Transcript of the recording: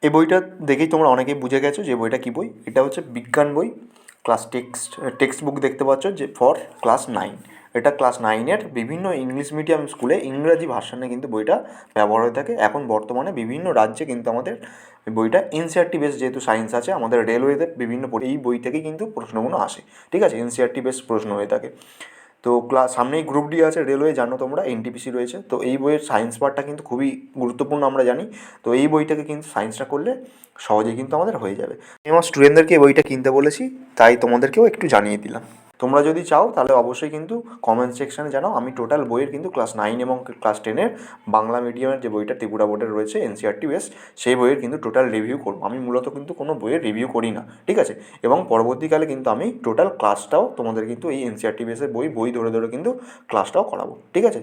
এই বইটা দেখেই তোমরা অনেকেই বুঝে গেছো যে বইটা কী বই। এটা হচ্ছে বিজ্ঞান বই, ক্লাস টেক্সট বুক দেখতে পাচ্ছ যে ফর ক্লাস 9। এটা ক্লাস 9-এর বিভিন্ন ইংলিশ মিডিয়াম স্কুলে ইংরাজি ভার্সানে কিন্তু বইটা ব্যবহার হয়ে থাকে। এখন বর্তমানে বিভিন্ন রাজ্যে কিন্তু আমাদের বইটা এনসিইআরটি বেস, যেহেতু সায়েন্স আছে আমাদের রেলওয়েতে বিভিন্ন এই বই থেকেই কিন্তু প্রশ্নগুলো আসে, ঠিক আছে, এনসিইআরটি বেস প্রশ্ন হয়ে থাকে। তো সামনেই গ্রুপ ডি আছে, রেলওয়ে জানো তোমরা, এনটিপিসি রয়েছে। তো এই বইয়ের সায়েন্স পার্টটা কিন্তু খুবই গুরুত্বপূর্ণ আমরা জানি। তো এই বইটাকে কিন্তু সায়েন্সটা করলে সহজেই কিন্তু আমাদের হয়ে যাবে। আমি আমার স্টুডেন্টদেরকে এই বইটা কিনতে বলেছি, তাই তোমাদেরকেও একটু জানিয়ে দিলাম। তোমরা যদি চাও তাহলে অবশ্যই কিন্তু কমেন্ট সেকশানে জানাও। আমি টোটাল বইয়ের কিন্তু ক্লাস 9 এবং ক্লাস 10-এর বাংলা মিডিয়ামের যে বইটা ত্রিপুরা বোর্ডের রয়েছে এনসিইআরটি বেস, সেই বইয়ের কিন্তু টোটাল রিভিউ করবো। আমি মূলত কিন্তু কোনো বইয়ের রিভিউ করি না, ঠিক আছে। এবং পরবর্তীকালে কিন্তু আমি টোটাল ক্লাসটাও তোমাদের কিন্তু এই এনসিইআরটি বেসের বই ধরে ধরে কিন্তু ক্লাসটাও করাবো, ঠিক আছে।